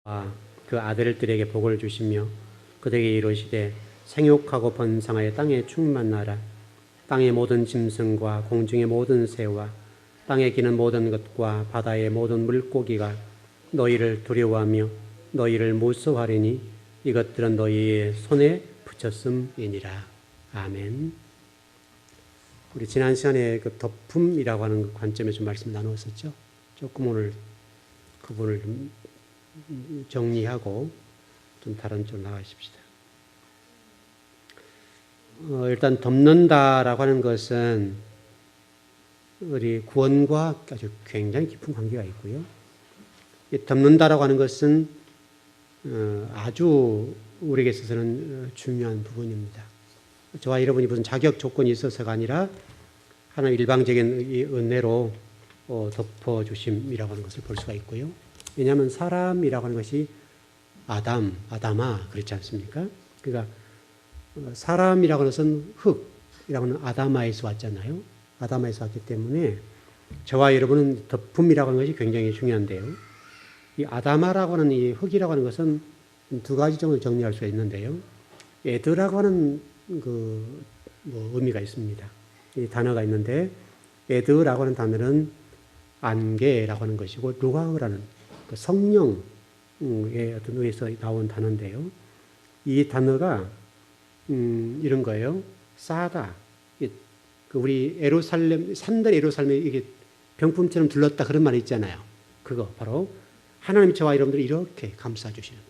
그 아들들에게 복을 주시며 그들에게 이르시되 생육하고 번성하여 땅에 충만하라. 땅의 모든 짐승과 공중의 모든 새와 땅에 기는 모든 것과 바다의 모든 물고기가 너희를 두려워하며 너희를 무서워하리니 이것들은 너희의 손에 붙였음이니라. 아멘. 우리 지난 시간에 그 덮음이라고 하는 관점에서 좀 말씀 나누었었죠. 조금 오늘 그 부분을 좀 정리하고 좀 다른 쪽으로 나가십시다. 일단 덮는다라고 하는 것은 우리 구원과 아주 굉장히 깊은 관계가 있고요. 이 덮는다라고 하는 것은 아주 우리에게 있어서는 중요한 부분입니다. 저와 여러분이 무슨 자격 조건이 있어서가 아니라 하나님 일방적인 이 은혜로 덮어주심이라고 하는 것을 볼 수가 있고요. 왜냐하면 사람이라고 하는 것이 아담아 그렇지 않습니까? 그러니까 사람이라고 하는 것은 흙이라고 하는 아담아에서 왔잖아요. 아담아에서 왔기 때문에 저와 여러분은 덮음이라고 하는 것이 굉장히 중요한데요. 이 아담아라고 하는 이 흙이라고 하는 것은 두 가지 정도로 정리할 수가 있는데요. 에드라고 하는 의미가 있습니다. 이 단어가 있는데 에드라고 하는 단어는 안개라고 하는 것이고 루아흐라는 그 성령의 어떤 의에서 나온 단어인데요. 이 단어가 이런 거예요. 싸다. 우리 예루살렘 산들 예루살렘에 이게 병품처럼 둘렀다 그런 말이 있잖아요. 그거 바로 하나님이 저와 여러분들을 이렇게 감싸 주시는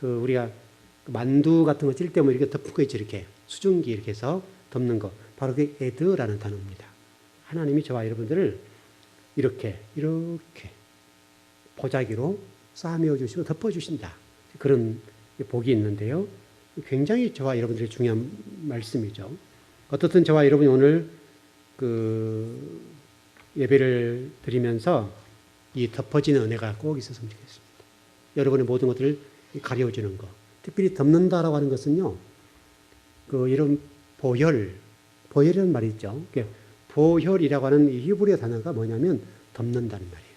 거예요. 우리가 만두 같은 거 찔 때 뭐 이렇게 덮은 거 있죠. 이렇게 수증기 이렇게 해서 덮는 거 바로 그 에드라는 단어입니다. 하나님이 저와 여러분들을 이렇게 보자기로 싸매어 주시고 덮어 주신다. 그런 복이 있는데요. 굉장히 저와 여러분들이 중요한 말씀이죠. 어떻든 저와 여러분이 오늘 예배를 드리면서 이 덮어지는 은혜가 꼭 있었으면 좋겠습니다. 여러분의 모든 것들을 가려주는 것. 특별히 덮는다라고 하는 것은요. 이런 보혈이라는 말이 있죠. 보혈이라고 하는 이 히브리어 단어가 뭐냐면 덮는다는 말이에요.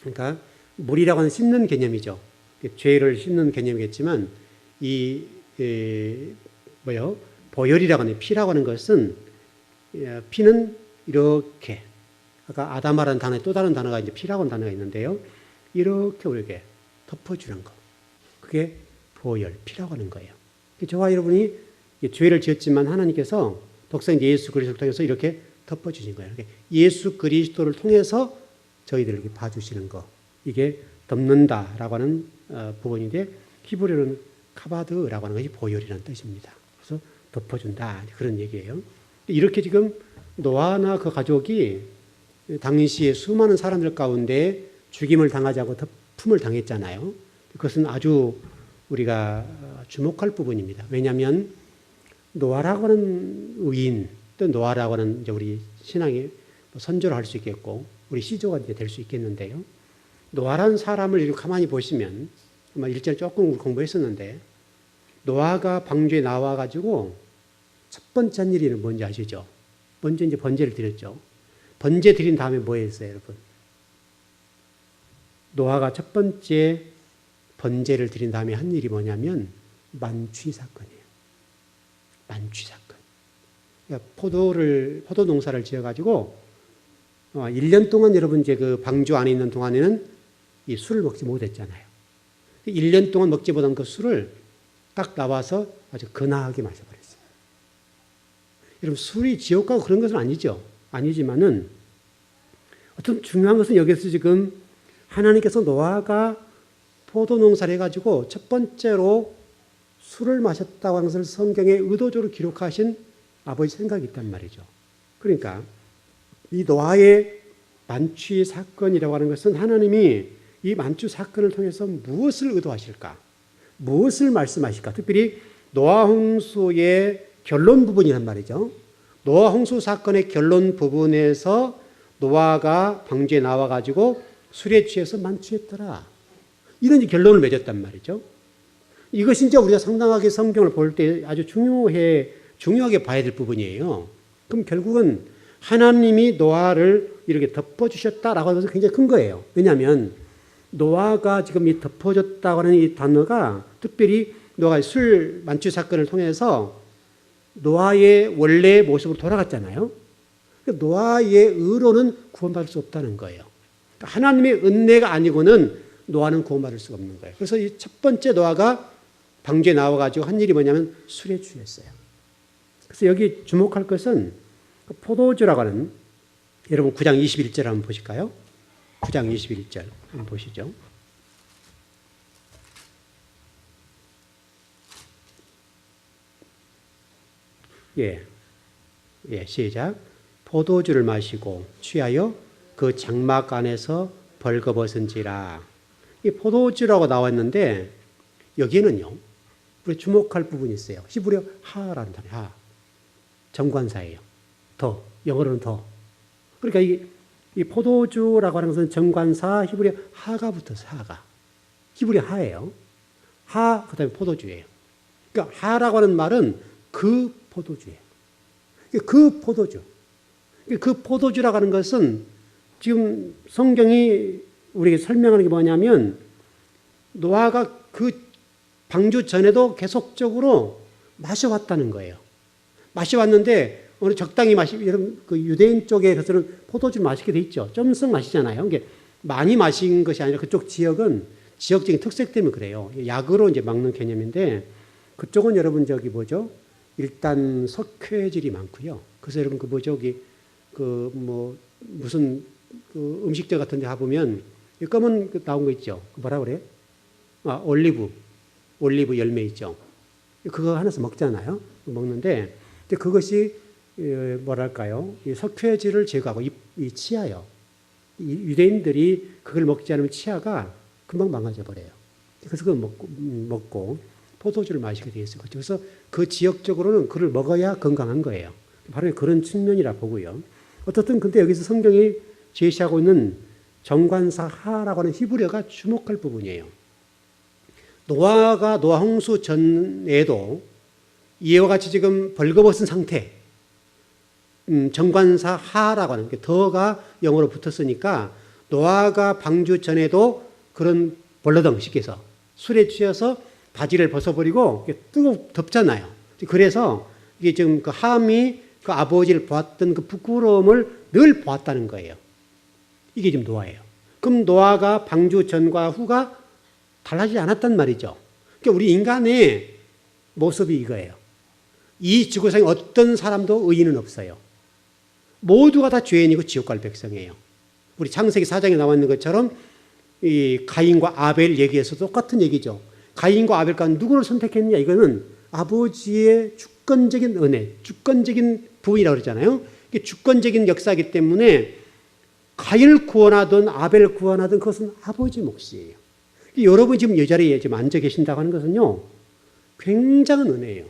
그러니까 물이라고 하는 씻는 개념이죠. 죄를 씻는 개념이겠지만 보혈이라고 하는 피라고 하는 것은 피는 이렇게 아까 아담아라는 단어에 또 다른 단어가 이제 피라고 하는 단어가 있는데요. 이렇게 우리에게 덮어주는 거. 그게 보혈, 피라고 하는 거예요. 저와 여러분이 죄를 지었지만 하나님께서 독생 예수 그리스도를 통해서 이렇게 덮어주신 거예요. 예수 그리스도를 통해서 저희들에게 봐주시는 거. 이게 덮는다라고 하는 부분인데 히브리어는 카바드라고 하는 것이 보혈이라는 뜻입니다. 그래서 덮어준다 그런 얘기예요. 이렇게 지금 노아나 그 가족이 당시에 수많은 사람들 가운데 죽임을 당하지 않고 덮음을 당했잖아요. 그것은 아주 우리가 주목할 부분입니다. 왜냐하면 노아라고 하는 의인, 또 노아라고 하는 이제 우리 신앙의 선조를 할 수 있겠고 우리 시조가 이제 될 수 있겠는데요. 노아라는 사람을 이렇게 가만히 보시면 아마 일절 조금 공부했었는데 노아가 방주에 나와가지고 첫 번째 한 일이 뭔지 아시죠? 먼저 이제 번제를 드렸죠. 번제 드린 다음에 뭐 했어요, 여러분? 노아가 첫 번째 번제를 드린 다음에 한 일이 뭐냐면 만취 사건이에요. 만취 사건. 그러니까 포도 농사를 지어가지고 1년 동안 여러분 이제 그 방주 안에 있는 동안에는 이 술을 먹지 못했잖아요. 1년 동안 먹지 못한 그 술을 딱 나와서 아주 근하게 마셔버렸어요. 여러분 술이 지옥 가고 그런 것은 아니죠. 아니지만은 어떤 중요한 것은 여기서 지금 하나님께서 노아가 포도 농사를 해가지고 첫 번째로 술을 마셨다고 하는 것을 성경에 의도적으로 기록하신 아버지 생각이 있단 말이죠. 그러니까 이 노아의 만취 사건이라고 하는 것은 하나님이 이 만취 사건을 통해서 무엇을 의도하실까? 무엇을 말씀하실까? 특별히 노아 홍수의 결론 부분이란 말이죠. 노아 홍수 사건의 결론 부분에서 노아가 방주에 나와가지고 술에 취해서 만취했더라. 이런 결론을 맺었단 말이죠. 이것이 이제 우리가 상당하게 성경을 볼 때 아주 중요하게 봐야 될 부분이에요. 그럼 결국은 하나님이 노아를 이렇게 덮어주셨다라고 하는 것은 굉장히 큰 거예요. 왜냐하면 노아가 지금 이 덮어졌다고 하는 이 단어가 특별히 노아가 술 만취 사건을 통해서 노아의 원래 모습으로 돌아갔잖아요. 노아의 의로는 구원받을 수 없다는 거예요. 하나님의 은혜가 아니고는 노아는 구원받을 수가 없는 거예요. 그래서 이 첫 번째 노아가 방주에 나와가지고 한 일이 뭐냐면 술에 취했어요. 그래서 여기 주목할 것은 포도주라고 하는, 여러분 9장 21절 한번 보실까요? 9장 21절 한번 보시죠. 시작. 포도주를 마시고 취하여 그 장막 안에서 벌거벗은지라. 이 포도주라고 나왔는데 여기에는요, 우리 주목할 부분이 있어요. 히브리어 하라는 단어, 하. 정관사예요. 더, 영어로는 더. 그러니까 이 포도주라고 하는 것은 정관사 히브리어 하가 붙어서 하가. 히브리어 하예요. 하, 그 다음에 포도주예요. 그러니까 하라고 하는 말은 그 포도주예요. 그 포도주. 그 포도주라고 하는 것은 지금 성경이 우리에게 설명하는 게 뭐냐면 노아가 그 방주 전에도 계속적으로 마셔왔다는 거예요. 마셔왔는데 어느 적당히 여러분 그 유대인 쪽에서는 포도주를 마시게 돼 있죠. 좀씩 마시잖아요. 이게 많이 마신 것이 아니라 그쪽 지역은 지역적인 특색 때문에 그래요. 약으로 이제 막는 개념인데 그쪽은 여러분 저기 뭐죠? 일단 석회질이 많고요. 그래서 여러분 그 뭐죠? 그 뭐 무슨 그 음식점 같은 데 가보면 검은 나온 거 있죠. 뭐라 그래? 올리브 열매 있죠. 그거 하나씩 먹잖아요. 먹는데 그것이 뭐랄까요? 이 석회질을 제거하고 이 치아요. 이 유대인들이 그걸 먹지 않으면 치아가 금방 망가져 버려요. 그래서 그걸 먹고 포도주를 마시게 되어 있어요. 그래서 그 지역적으로는 그걸 먹어야 건강한 거예요. 바로 그런 측면이라 보고요. 어떻든 근데 여기서 성경이 제시하고 있는 정관사하라고 하는 히브리어가 주목할 부분이에요. 노아가 노아 홍수 전에도 이와 같이 지금 벌거벗은 상태, 정관사하라고 하는 게 더가 영어로 붙었으니까 노아가 방주 전에도 그런 벌러덩 시켜서 술에 취해서 바지를 벗어버리고 덥잖아요. 그래서 이게 지금 그 함이 그 아버지를 보았던 그 부끄러움을 늘 보았다는 거예요. 이게 지금 노아예요. 그럼 노아가 방주 전과 후가 달라지지 않았단 말이죠. 그러니까 우리 인간의 모습이 이거예요. 이 지구상에 어떤 사람도 의인은 없어요. 모두가 다 죄인이고 지옥 갈 백성이에요. 우리 창세기 4장에 나와 있는 것처럼 이 가인과 아벨 얘기에서 똑같은 얘기죠. 가인과 아벨 가운데 누구를 선택했느냐, 이거는 아버지의 주권적인 은혜, 주권적인 부분이라고 그러잖아요. 이게 주권적인 역사이기 때문에 가인을 구원하든 아벨을 구원하든 그것은 아버지 몫이에요. 여러분이 지금 이 자리에 지금 앉아 계신다고 하는 것은요, 굉장한 은혜예요.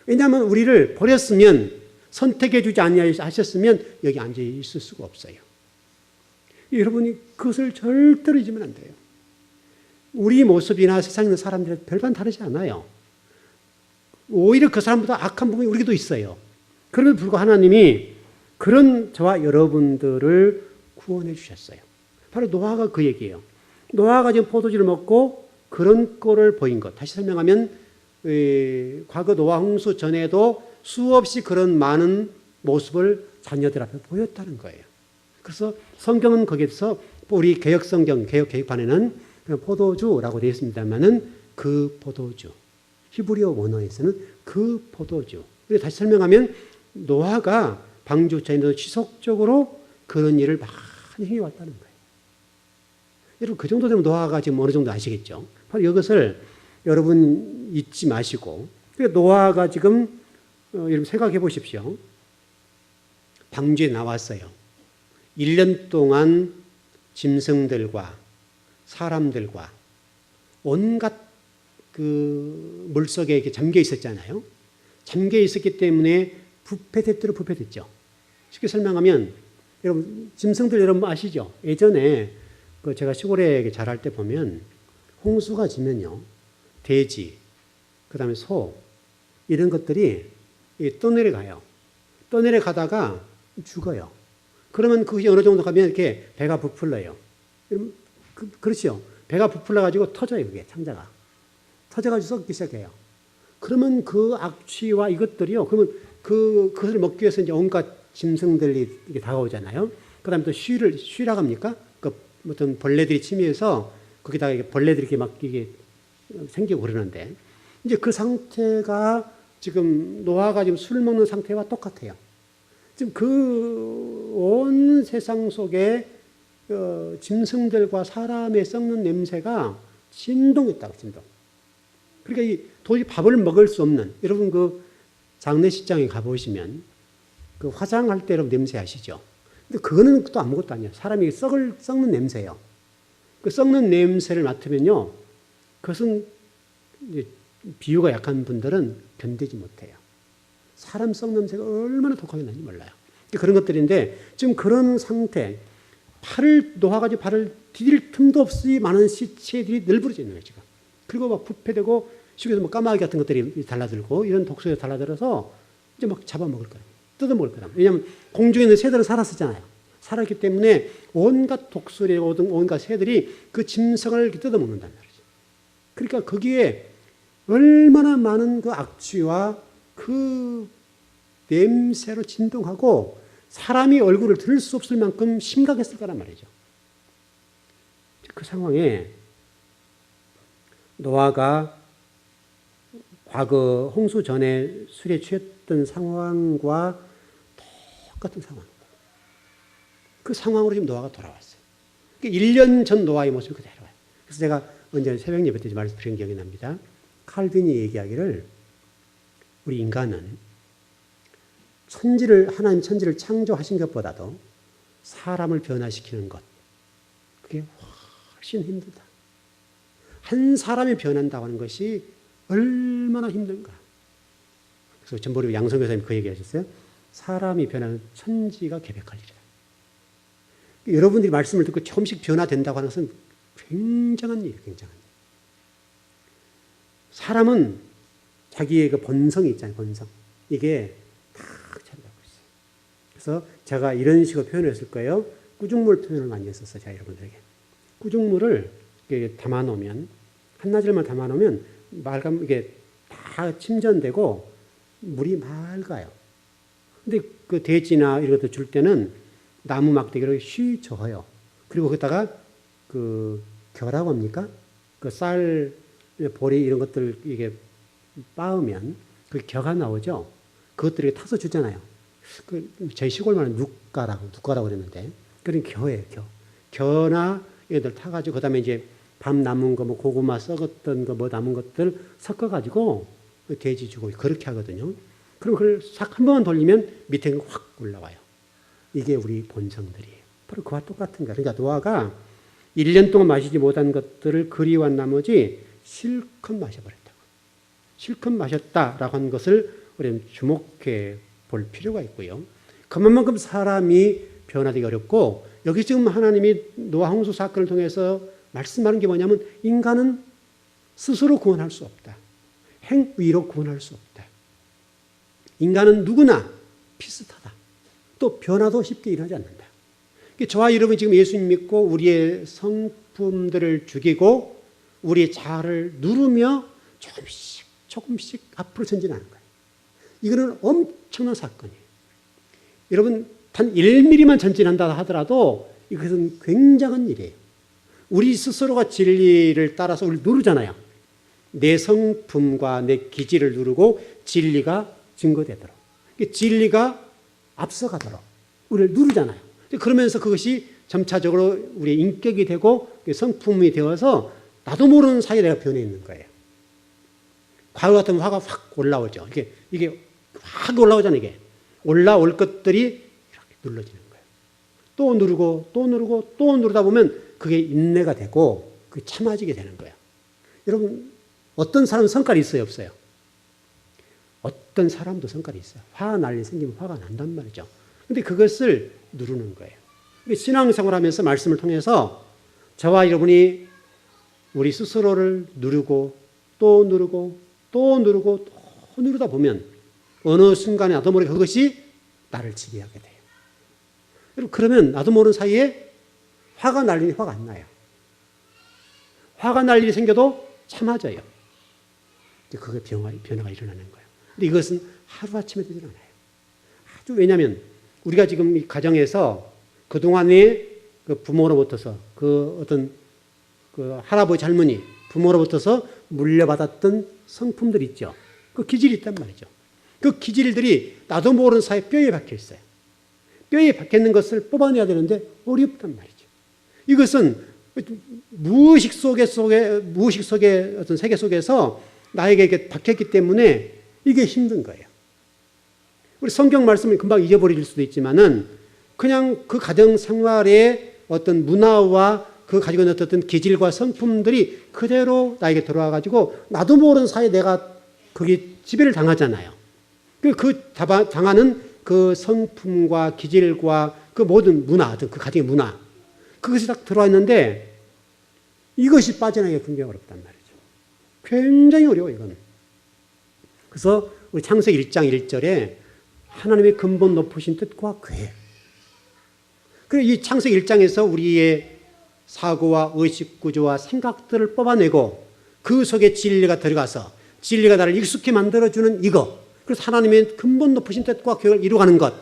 왜냐하면 우리를 버렸으면, 선택해 주지 아니하셨으면 여기 앉아 있을 수가 없어요. 여러분이 그것을 절대로 잊으면 안 돼요. 우리 모습이나 세상에 있는 사람들은 별반 다르지 않아요. 오히려 그 사람보다 악한 부분이 우리도 있어요. 그럼에도 불구하고 하나님이 그런 저와 여러분들을 구원해 주셨어요. 바로 노아가 그 얘기예요. 노아가 지금 포도주를 먹고 그런 꼴을 보인 것. 다시 설명하면 과거 노아 홍수 전에도 수없이 그런 많은 모습을 자녀들 앞에 보였다는 거예요. 그래서 성경은 거기에서 우리 개혁성경, 개혁판에는 포도주라고 되어 있습니다만은 그 포도주. 히브리어 원어에서는 그 포도주. 그래서 다시 설명하면 노아가 방주 전에도 지속적으로 그런 일을 많이 해왔다는 거예요. 여러분 그 정도 되면 노아가 지금 어느 정도 아시겠죠? 바로 이것을 여러분 잊지 마시고, 노아가 지금 여러분 생각해 보십시오. 방주에 나왔어요. 1년 동안 짐승들과 사람들과 온갖 그 물속에 이렇게 잠겨 있었잖아요. 잠겨 있었기 때문에 부패됐대로 부패됐죠. 쉽게 설명하면 여러분 짐승들 여러분 아시죠? 예전에 그 제가 시골에 자랄 때 보면 홍수가 지면요, 돼지, 그다음에 소 이런 것들이 떠내려가요. 떠내려가다가 죽어요. 그러면 그게 어느 정도 가면 이렇게 배가 부풀러요. 그렇죠. 배가 부풀러가지고 터져요. 그게 창자가. 터져가지고 썩기 시작해요. 그러면 그 악취와 이것들이요. 그러면 그것을 먹기 위해서 이제 온갖 짐승들이 이게 다가오잖아요. 그 다음에 또 쉬라고 합니까? 그 어떤 벌레들이 침입해서 거기다가 이게 벌레들이 이렇게 막 이게 생기고 그러는데 이제 그 상태가 지금 노아가 지금 술 먹는 상태와 똑같아요. 지금 그 온 세상 속에 짐승들과 사람의 썩는 냄새가 진동했다고, 진동. 그러니까 이 도저히 밥을 먹을 수 없는, 여러분 그 장례식장에 가보시면 그 화장할 때 여러분 냄새 아시죠? 근데 그거는 또 아무것도 아니에요. 사람이 썩는 냄새예요. 그 썩는 냄새를 맡으면요, 그것은 이제 비유가 약한 분들은 견디지 못해요. 사람 썩는 냄새가 얼마나 독하게 나는지 몰라요. 그런 것들인데 지금 그런 상태, 노아가지고 발을 디딜 틈도 없이 많은 시체들이 널브러져 있는 거예요, 지금. 그리고 막 부패되고 식에서 뭐 까마귀 같은 것들이 달라들고 이런 독소에 달라들어서 이제 막 잡아먹을 거예요. 뜯어먹을 거예요. 왜냐하면 공중에 있는 새들은 살았었잖아요. 살았기 때문에 온갖 독소리, 온갖 새들이 그 짐승을 뜯어먹는단 말이죠. 그러니까 거기에 얼마나 많은 그 악취와 그 냄새로 진동하고 사람이 얼굴을 들 수 없을 만큼 심각했을 거란 말이죠. 그 상황에 노아가 과거 홍수 전에 술에 취했던 상황과 똑같은 상황입니다. 그 상황으로 지금 노아가 돌아왔어요. 1년 전 노아의 모습이 그대로예요. 그래서 제가 언제 새벽 예배 때 말씀드린 기억이 납니다. 칼빈이 얘기하기를 우리 인간은 하나님 천지를 창조하신 것보다도 사람을 변화시키는 것, 그게 훨씬 힘들다. 한 사람이 변한다고 하는 것이 얼마나 힘든가. 그래서 전보리 양성교사님 그 얘기 하셨어요. 사람이 변하는 천지가 계획할 일이다. 여러분들이 말씀을 듣고 조금씩 변화된다고 하는 것은 굉장한 일이에요. 굉장한 일. 사람은 자기의 그 본성이 있잖아요. 본성. 이게 다 차지하고 있어요. 그래서 제가 이런 식으로 표현했을 거예요. 꾸중물 표현을 많이 했었어요. 제가 여러분들에게. 꾸중물을 담아놓으면, 한나절만 담아놓으면 이게 다 침전되고 물이 맑아요. 근데 그 돼지나 이런 것도 줄 때는 나무 막대기로 쉬 저어요. 그리고 거기다가 그 겨라고 합니까? 그 쌀, 보리 이런 것들 이게 빻으면 그 겨가 나오죠. 그것들을 타서 주잖아요. 저희 시골 말은 누가라고 그랬는데, 그런 겨예요, 겨. 겨나 얘들 타가지고, 그 다음에 이제 밤 남은 거, 뭐 고구마 썩었던 거, 뭐 남은 것들 섞어가지고 돼지 주고 그렇게 하거든요. 그럼 그걸 싹 한 번만 돌리면 밑에 확 올라와요. 이게 우리 본성들이에요. 바로 그와 똑같은 거예요. 그러니까 노아가 1년 동안 마시지 못한 것들을 그리워한 나머지 실컷 마셔버렸다고. 실컷 마셨다라고 하는 것을 우리는 주목해 볼 필요가 있고요. 그만큼 사람이 변화되기 어렵고, 여기 지금 하나님이 노아 홍수 사건을 통해서 말씀하는 게 뭐냐면, 인간은 스스로 구원할 수 없다. 행위로 구원할 수 없다. 인간은 누구나 비슷하다. 또 변화도 쉽게 일어나지 않는다. 저와 여러분이 지금 예수님 믿고 우리의 성품들을 죽이고 우리의 자아를 누르며 조금씩 앞으로 전진하는 거예요. 이거는 엄청난 사건이에요. 여러분, 단 1mm만 전진한다 하더라도 이것은 굉장한 일이에요. 우리 스스로가 진리를 따라서 우리를 누르잖아요. 내 성품과 내 기질을 누르고 진리가 증거되도록, 진리가 앞서가도록 우리를 누르잖아요. 그러면서 그것이 점차적으로 우리의 인격이 되고 성품이 되어서 나도 모르는 사이에 내가 변해 있는 거예요. 과거 같으면 화가 확 올라오죠. 이게 확 올라오잖아요. 이게 올라올 것들이 이렇게 눌러지는 거예요. 또 누르고 또 누르고 또 누르다 보면 그게 인내가 되고 그게 참아지게 되는 거예요. 여러분, 어떤 사람은 성깔이 있어요, 없어요? 어떤 사람도 성깔이 있어요. 화 날 일 생기면 화가 난단 말이죠. 근데 그것을 누르는 거예요. 신앙생활 하면서 말씀을 통해서 저와 여러분이 우리 스스로를 누르고 또 누르고 또 누르고 또 누르다 보면 어느 순간에 나도 모르게 그것이 나를 지배하게 돼요. 여러분, 그러면 나도 모르는 사이에 화가 날 일이 화가 안 나요. 화가 날 일이 생겨도 참아져요. 그게 변화가 일어나는 거예요. 근데 이것은 하루아침에 되지 않아요. 아주 왜냐하면 우리가 지금 이 가정에서 그동안에 그 부모로부터서 그 어떤 그 할아버지 할머니 부모로부터서 물려받았던 성품들 있죠. 그 기질이 있단 말이죠. 그 기질들이 나도 모르는 사이에 뼈에 박혀 있어요. 뼈에 박혀 있는 것을 뽑아내야 되는데 어렵단 말이죠. 이것은 무의식 속의 어떤 세계 속에서 나에게 이렇게 박혔기 때문에 이게 힘든 거예요. 우리 성경 말씀을 금방 잊어버릴 수도 있지만은 그냥 그 가정 생활의 어떤 문화와 그 가지고 있는 어떤 기질과 성품들이 그대로 나에게 들어와가지고 나도 모르는 사이에 내가 거기 지배를 당하잖아요. 당하는 그 성품과 기질과 그 모든 문화, 그 가정의 문화, 그것이 딱 들어와 있는데 이것이 빠져나가기가 굉장히 어렵단 말이죠. 굉장히 어려워, 이건. 그래서 우리 창세기 1장 1절에 하나님의 근본 높으신 뜻과 계획. 그리고 이 창세기 1장에서 우리의 사고와 의식 구조와 생각들을 뽑아내고 그 속에 진리가 들어가서 진리가 나를 익숙히 만들어주는 이거. 그래서 하나님의 근본 높으신 뜻과 계획을 이루어가는 것.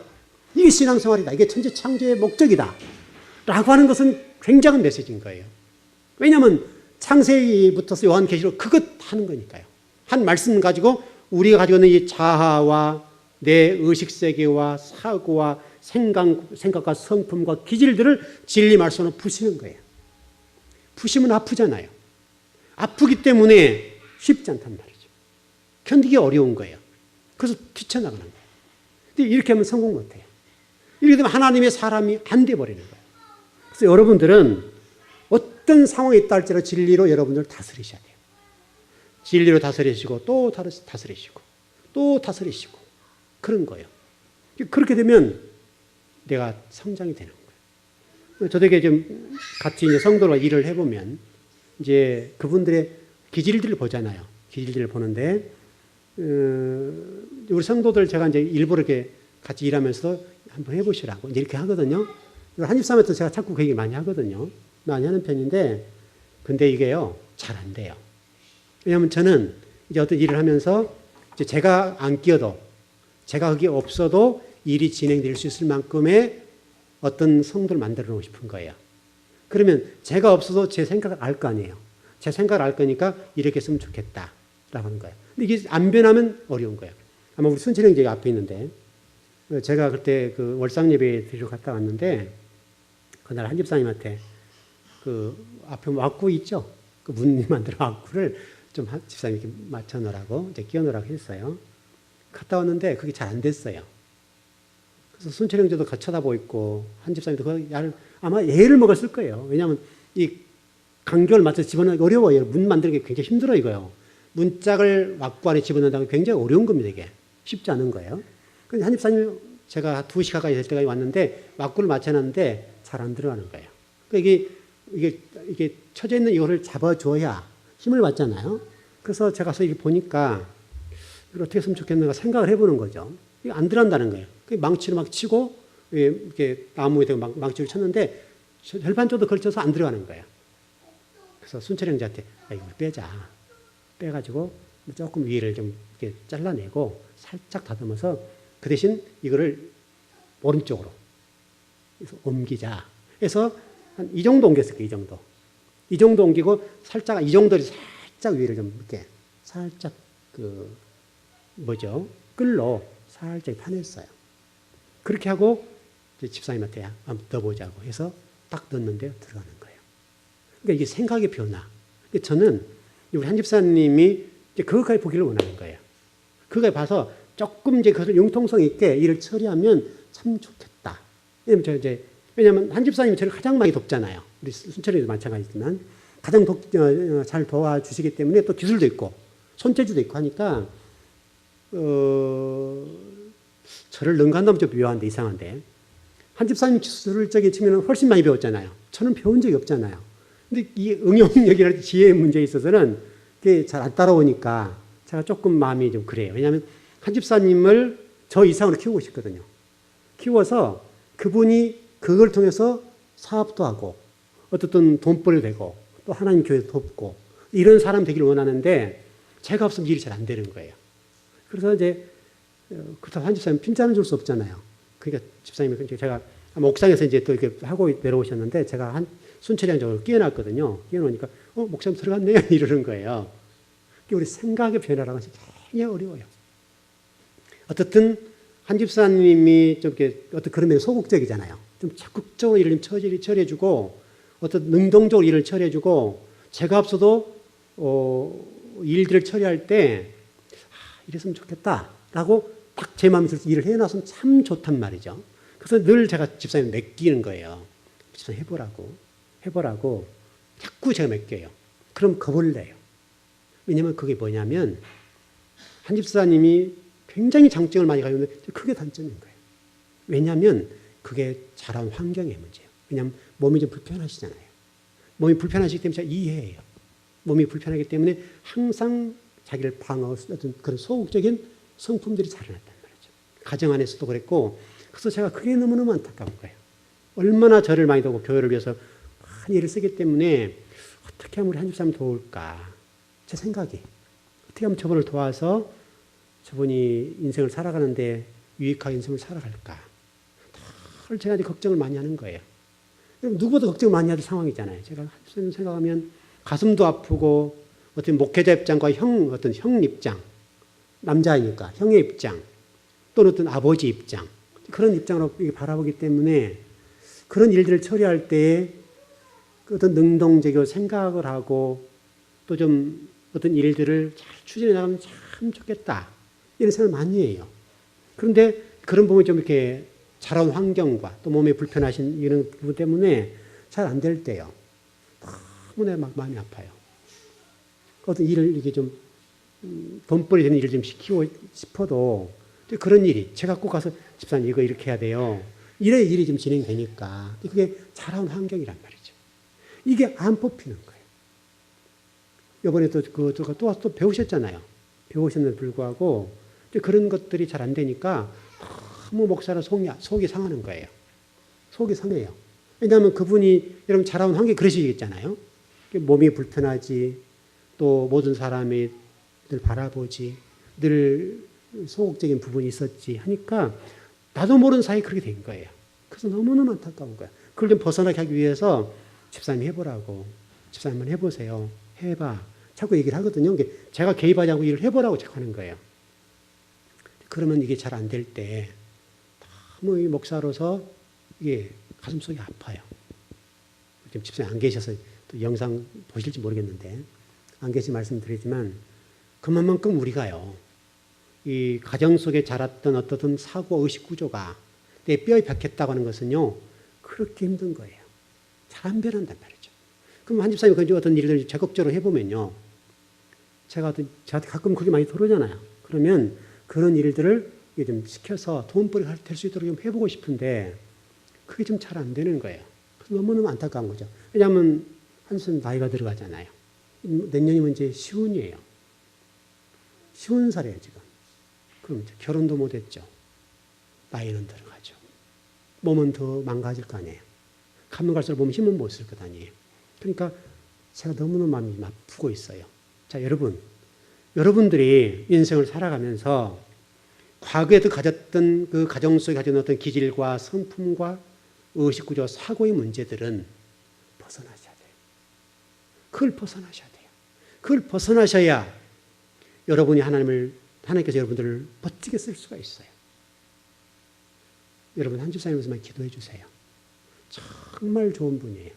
이게 신앙생활이다. 이게 천지 창조의 목적이다. 라고 하는 것은 굉장한 메시지인 거예요. 왜냐하면 창세기부터 요한계시록 그것 하는 거니까요. 한 말씀 가지고 우리가 가지고 있는 이 자아와 내 의식세계와 사고와 생각과 성품과 기질들을 진리 말씀으로 부시는 거예요. 부시면 아프잖아요. 아프기 때문에 쉽지 않단 말이죠. 견디기 어려운 거예요. 그래서 뛰쳐나가는 거예요. 근데 이렇게 하면 성공 못해요. 이렇게 되면 하나님의 사람이 안 돼버리는 거예요. 그래서 여러분들은 어떤 상황에 있다 할지라도 진리로 여러분들 다스리셔야 돼요. 진리로 다스리시고 또 다스리시고 또 다스리시고 그런 거예요. 그렇게 되면 내가 성장이 되는 거예요. 저에게 좀 같이 이제 성도와 일을 해보면 이제 그분들의 기질들을 보잖아요. 기질들을 보는데 우리 성도들 제가 이제 일부러 이렇게 같이 일하면서 한번 해보시라고 이제 이렇게 하거든요. 한집사람한테 제가 자꾸 그 얘기 많이 하거든요. 많이 하는 편인데 근데 이게요 잘 안 돼요. 왜냐하면 저는 이제 어떤 일을 하면서 이제 제가 안 끼어도 제가 거기 없어도 일이 진행될 수 있을 만큼의 어떤 성도를 만들어 놓고 싶은 거예요. 그러면 제가 없어도 제 생각을 알 거 아니에요. 제 생각을 알 거니까 이렇게 했으면 좋겠다라고 하는 거예요. 근데 이게 안 변하면 어려운 거예요. 아마 우리 순철 형제 앞에 있는데 제가 그때 그 월상 예배 드리러 갔다 왔는데 그날 한 집사님한테 그 앞에 왁구 있죠? 그 문 만들어 왁구를 좀 한 집사님 이렇게 맞춰 놓으라고 이제 끼워 놓으라고 했어요. 갔다 왔는데 그게 잘 안 됐어요. 그래서 순철 형제도 같이 쳐다보고 있고 한 집사님도 그 아마 애를 먹었을 거예요. 왜냐하면 이 간격을 맞춰서 집어넣기 어려워요. 문 만들기 굉장히 힘들어요, 이거요. 문짝을 왁구 안에 집어넣는다는 게 굉장히 어려운 겁니다, 이게. 쉽지 않은 거예요. 근데 한 집사님 제가 2시 가까이 될 때까지 왔는데 왁구를 맞춰놨는데 잘 안 들어가는 거예요. 그러니까 이게 쳐져 있는 이거를 잡아줘야 힘을 받잖아요. 그래서 제가 가서 이렇게 보니까 이걸 어떻게 했으면 좋겠는가 생각을 해보는 거죠. 이게 안 들어간다는 거예요. 망치를 막 치고 이렇게 나무에 망치를 쳤는데 절반 정도 걸쳐서 안 들어가는 거예요. 그래서 순철 형제한테 이걸 빼자. 빼가지고 조금 위를 좀 이렇게 잘라내고 살짝 다듬어서 그 대신 이거를 오른쪽으로 그래서 옮기자. 해서 한 이 정도 옮겼을게요. 이 정도. 이 정도 옮기고 살짝 이 정도를 살짝 위를 좀 이렇게 살짝 끌로 살짝 파냈어요. 그렇게 하고 집사님한테 한번 넣어보자고 해서 딱 넣었는데 들어가는 거예요. 그러니까 이게 생각의 변화. 저는 우리 한 집사님이 그것까지 보기를 원하는 거예요. 그걸 봐서 조금 이제 그것을 융통성 있게 일을 처리하면 참 좋겠다. 왜냐면 한 집사님이 저를 가장 많이 돕잖아요. 우리 순철이도 마찬가지지만 가장 잘 도와주시기 때문에 또 기술도 있고 손재주도 있고 하니까 저를 능가한다면 좀 묘한데 이상한데 한 집사님 기술적인 측면은 훨씬 많이 배웠잖아요. 저는 배운 적이 없잖아요. 근데 이 응용력이나 지혜의 문제에 있어서는 그게 잘 안 따라오니까 제가 조금 마음이 좀 그래요. 왜냐하면 한 집사님을 저 이상으로 키우고 싶거든요. 키워서 그분이 그걸 통해서 사업도 하고 어떻든 돈벌이도 되고 또 하나님 교회 돕고 이런 사람 되기를 원하는데 제가 없으면 일이 잘 안 되는 거예요. 그래서 이제 그렇다고 한 집사님 핀잔을 줄 수 없잖아요. 그러니까 집사님이 제가 옥상에서 이제 또 이렇게 하고 내려오셨는데 제가 한 순찰이 저걸 끼워놨거든요. 끼워놓으니까 목사님 들어갔네요 이러는 거예요. 우리 생각의 변화라는 것이 굉장히 어려워요. 어떻든 한 집사님이 좀 이렇게 어떤 그런 면에 소극적이잖아요. 좀 적극적으로 일을 처리해주고 어떤 능동적으로 일을 처리해주고 제가 없어도 일들을 처리할 때 이랬으면 좋겠다라고 딱 제 마음에 들어서 일을 해놔서는 참 좋단 말이죠. 그래서 늘 제가 집사님 맡기는 거예요. 집사님 해보라고 자꾸 제가 맡겨요. 그럼 겁을 내요. 왜냐하면 그게 뭐냐면 한 집사님이 굉장히 장점을 많이 가지고 있는데 그게 단점인 거예요. 왜냐하면 그게 자란 환경의 문제예요. 왜냐하면 몸이 좀 불편하시잖아요. 몸이 불편하시기 때문에 제가 이해해요. 몸이 불편하기 때문에 항상 자기를 방어할 수 있는 그런 소극적인 성품들이 자라났단 말이죠. 가정 안에서도 그랬고 그래서 제가 그게 너무너무 안타까운 거예요. 얼마나 저를 많이 도우고 교회를 위해서 많이 일을 쓰기 때문에 어떻게 하면 우리 한 집사람 도울까. 제 생각이 어떻게 하면 저분을 도와서 저분이 인생을 살아가는데 유익한 인생을 살아갈까. 늘 제가 이제 걱정을 많이 하는 거예요. 누구보다 걱정을 많이 하는 상황이잖아요. 제가 생각하면 가슴도 아프고 어떤 목회자 입장과 어떤 형 입장, 남자이니까 형의 입장 또는 어떤 아버지 입장 그런 입장으로 바라보기 때문에 그런 일들을 처리할 때에 어떤 능동적으로 생각을 하고 또 좀 어떤 일들을 잘 추진해 나가면 참 좋겠다. 이런 생각을 많이 해요. 그런데 그런 부분이 좀 이렇게 자라온 환경과 또 몸에 불편하신 이런 부분 때문에 잘 안 될 때요. 너무 내가 막 마음이 아파요. 어떤 일을 이렇게 좀 돈벌이 되는 일을 좀 시키고 싶어도 그런 일이 제가 꼭 가서 집사님 이거 이렇게 해야 돼요. 이래 일이 좀 진행되니까 그게 자라온 환경이란 말이죠. 이게 안 뽑히는 거예요. 이번에 또 배우셨잖아요. 배우셨는데 불구하고 그런 것들이 잘 안 되니까 너무 목사는 속이 상하는 거예요. 속이 상해요. 왜냐하면 그분이 여러분 자라온 환경이 그러시겠잖아요. 몸이 불편하지 또 모든 사람이 늘 바라보지 늘 소극적인 부분이 있었지 하니까 나도 모르는 사이에 그렇게 된 거예요. 그래서 너무너무 안타까운 거예요. 그걸 좀 벗어나게 하기 위해서 집사님 해보라고. 집사님 한번 해보세요. 해봐. 자꾸 얘기를 하거든요. 제가 개입하지 않고 일을 해보라고 자꾸 하는 거예요. 그러면 이게 잘 안 될 때 너무 이 목사로서 이게 가슴속이 아파요. 지금 집사님 안 계셔서 또 영상 보실지 모르겠는데 안 계시 말씀드리지만 그만큼 우리가요. 이 가정 속에 자랐던 어떤 사고 의식 구조가 내 뼈에 박혔다고 하는 것은요. 그렇게 힘든 거예요. 잘 안 변한단 말이죠. 그럼 한 집사님이 어떤 일을 적극적으로 해보면요. 저한테 가끔 그게 많이 들어오잖아요. 그러면 그런 일들을 좀 시켜서 돈벌이가 될 수 있도록 좀 해보고 싶은데 그게 좀 잘 안 되는 거예요. 그래서 너무너무 안타까운 거죠. 왜냐하면 한 집사님 나이가 들어가잖아요. 내년이면 이제 시운이에요. 시운살이에요, 지금. 그럼 이제 결혼도 못했죠. 나이는 들어가죠. 몸은 더 망가질 거 아니에요. 가면 갈수록 몸 힘은 못 쓸 것 아니에요. 그러니까 제가 너무너무 마음이 아프고 있어요. 자, 여러분들이 인생을 살아가면서 과거에도 가졌던 그 가정 속에 가진 어떤 기질과 성품과 의식구조, 사고의 문제들은 벗어나셔야 돼요. 그걸 벗어나셔야 돼요. 그걸 벗어나셔야 하나님께서 여러분들을 멋지게 쓸 수가 있어요. 여러분 한 집사님에서만 기도해 주세요. 정말 좋은 분이에요.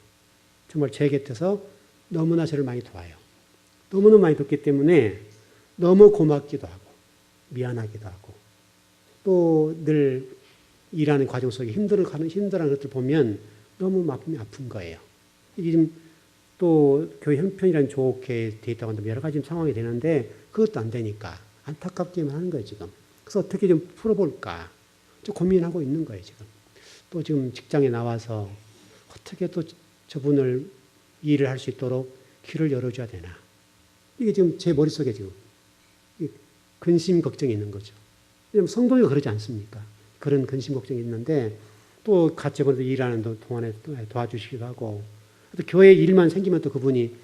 정말 제 곁에서 너무나 저를 많이 도와요. 너무너무 많이 돕기 때문에 너무 고맙기도 하고 미안하기도 하고 또 늘 일하는 과정 속에 힘들어하는 것들 보면 너무 마음이 아픈 거예요. 이게 지금 또 교회 형편이란 좋게 돼 있다고 하는데 여러 가지 상황이 되는데 그것도 안 되니까 안타깝기만 하는 거예요, 지금. 그래서 어떻게 좀 풀어볼까 좀 고민하고 있는 거예요, 지금. 또 지금 직장에 나와서 어떻게 또 저분을 일을 할 수 있도록 길을 열어줘야 되나. 이게 지금 제 머릿속에 지금 근심 걱정이 있는 거죠. 왜냐하면 성도가 그러지 않습니까? 그런 근심 걱정이 있는데 또 같이 일하는 동안에 도와주시기도 하고 또 교회 일만 생기면 또 그분이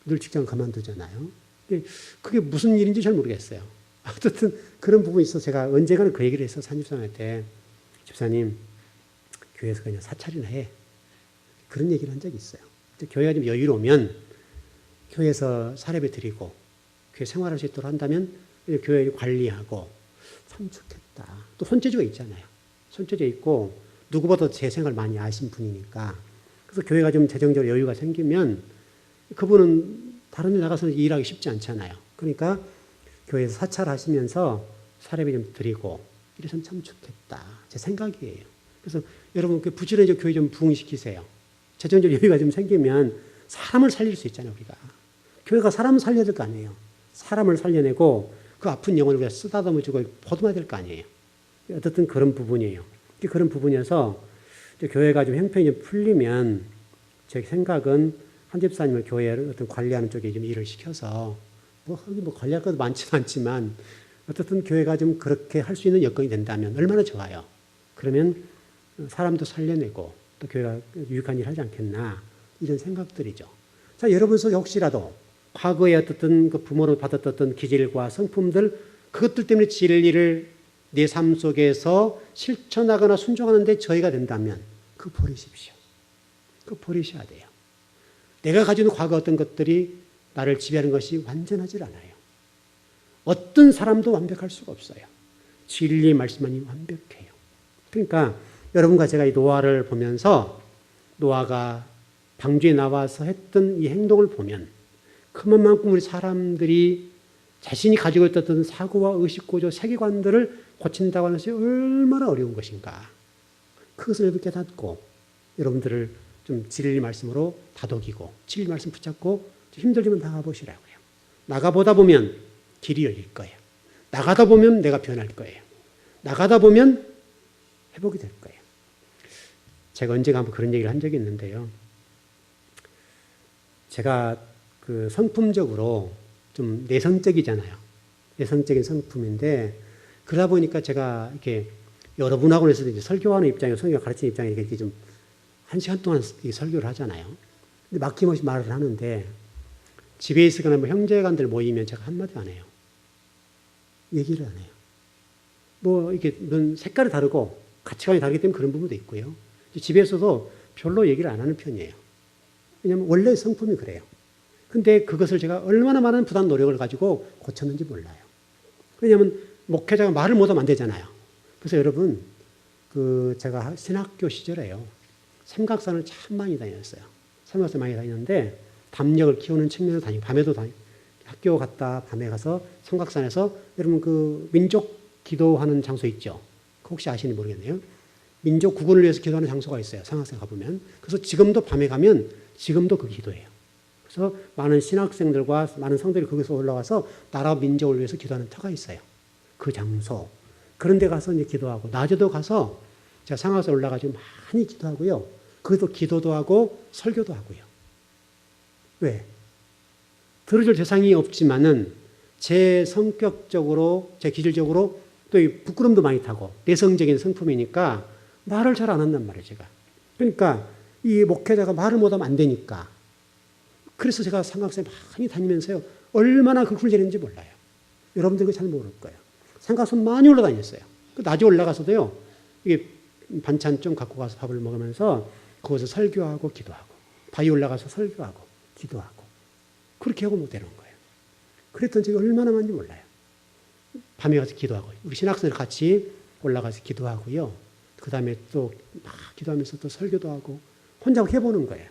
늘 직장 그만두잖아요. 근데 그게 무슨 일인지 잘 모르겠어요. 어쨌든 그런 부분이 있어서 제가 언젠가는 그 얘기를 했어. 산집사님한테. 집사님, 교회에서 그냥 사찰이나 해. 그런 얘기를 한 적이 있어요. 교회가 좀 여유로우면 교회에서 사례배 드리고 교회 생활할 수 있도록 한다면 교회 관리하고 참 좋겠다. 또 손재주가 있잖아요. 손재주 있고 누구보다 제 생활 많이 아신 분이니까. 그래서 교회가 좀 재정적으로 여유가 생기면 그분은 다른 데 나가서 일하기 쉽지 않잖아요. 그러니까 교회에서 사찰하시면서 사례비 좀 드리고 이래서는 참 좋겠다. 제 생각이에요. 그래서 여러분 부지런히 교회 좀 부흥시키세요. 재정적 여유가 좀 생기면 사람을 살릴 수 있잖아요. 우리가. 교회가 사람을 살려야 될 거 아니에요. 사람을 살려내고 그 아픈 영혼을 우리가 쓰다듬어주고 보듬어야 될 거 아니에요. 어쨌든 그런 부분이에요. 그런 부분이어서 교회가 좀 형편이 좀 풀리면 제 생각은 한 집사님을 교회를 어떤 관리하는 쪽에 좀 일을 시켜서 뭐 관리할 것도 많지는 않지만 어쨌든 교회가 좀 그렇게 할 수 있는 여건이 된다면 얼마나 좋아요. 그러면 사람도 살려내고 또 교회가 유익한 일을 하지 않겠나 이런 생각들이죠. 자, 여러분 속에 혹시라도 과거에 어떻든 그 부모로 받았던 어떤 기질과 성품들 그것들 때문에 진리를 내 삶 속에서 실천하거나 순종하는데 저희가 된다면 그거 버리십시오. 그거 버리셔야 돼요. 내가 가지고 있는 과거 어떤 것들이 나를 지배하는 것이 완전하지 않아요. 어떤 사람도 완벽할 수가 없어요. 진리의 말씀만이 완벽해요. 그러니까 여러분과 제가 이 노아를 보면서 노아가 방주에 나와서 했던 이 행동을 보면 그만큼 우리 사람들이 자신이 가지고 있었던 사고와 의식구조, 세계관들을 고친다고 하는 것이 얼마나 어려운 것인가. 그것을 여러분 깨닫고 여러분들을 좀 진리 말씀으로 다독이고 진리 말씀 붙잡고 힘들지만 나가보시라고요. 나가보다 보면 길이 열릴 거예요. 나가다 보면 내가 변할 거예요. 나가다 보면 회복이 될 거예요. 제가 언젠가 한번 그런 얘기를 한 적이 있는데요. 제가 그 성품적으로 좀 내성적이잖아요. 내성적인 성품인데 그러다 보니까 제가 이렇게 여러분하고 해서 이제 설교하는 입장이고 성경 가르치는 입장에 이렇게 좀 1시간 동안 설교를 하잖아요. 근데 막힘없이 말을 하는데 집에 있으거나 뭐 형제간들 모이면 제가 한마디 안 해요. 얘기를 안 해요. 뭐 이렇게 색깔이 다르고 가치관이 다르기 때문에 그런 부분도 있고요. 집에서도 별로 얘기를 안 하는 편이에요. 왜냐하면 원래 성품이 그래요. 근데 그것을 제가 얼마나 많은 부단 노력을 가지고 고쳤는지 몰라요. 왜냐하면 목회자가 말을 못하면 안 되잖아요. 그래서 여러분, 제가 신학교 시절에요. 삼각산을 참 많이 다녔어요. 삼각산 많이 다녔는데 담력을 키우는 측면을 다니고 밤에도 학교 갔다 밤에 가서 삼각산에서 여러분 그 민족 기도하는 장소 있죠. 혹시 아시는지 모르겠네요. 민족 구분을 위해서 기도하는 장소가 있어요. 삼각산 가보면. 그래서 지금도 밤에 가면 지금도 그 기도예요. 그래서 많은 신학생들과 많은 성들이 거기서 올라와서 나라 민족을 위해서 기도하는 터가 있어요. 그 장소. 그런 데 가서 이제 기도하고 낮에도 가서 제가 삼각산 올라가지고 많이 기도하고요. 거기서 기도도 하고 설교도 하고요. 왜? 들어줄 대상이 없지만은 제 성격적으로, 제 기질적으로 또 부끄럼도 많이 타고 내성적인 성품이니까 말을 잘 안 한단 말이에요, 제가. 그러니까 이 목회자가 말을 못하면 안 되니까. 그래서 제가 삼각산에 많이 다니면서요. 얼마나 그 훈련인지 몰라요. 여러분들 그거 잘 모를 거예요. 삼각산 많이 올라다녔어요. 낮에 올라가서도요. 이게 반찬 좀 갖고 가서 밥을 먹으면서 거기서 설교하고 기도하고 바위 올라가서 설교하고 기도하고 그렇게 하고 못 되는 거예요. 그랬던 적이 얼마나 많은지 몰라요. 밤에 가서 기도하고 우리 신학생들 같이 올라가서 기도하고요. 그 다음에 또 막 기도하면서 또 설교도 하고 혼자 해보는 거예요.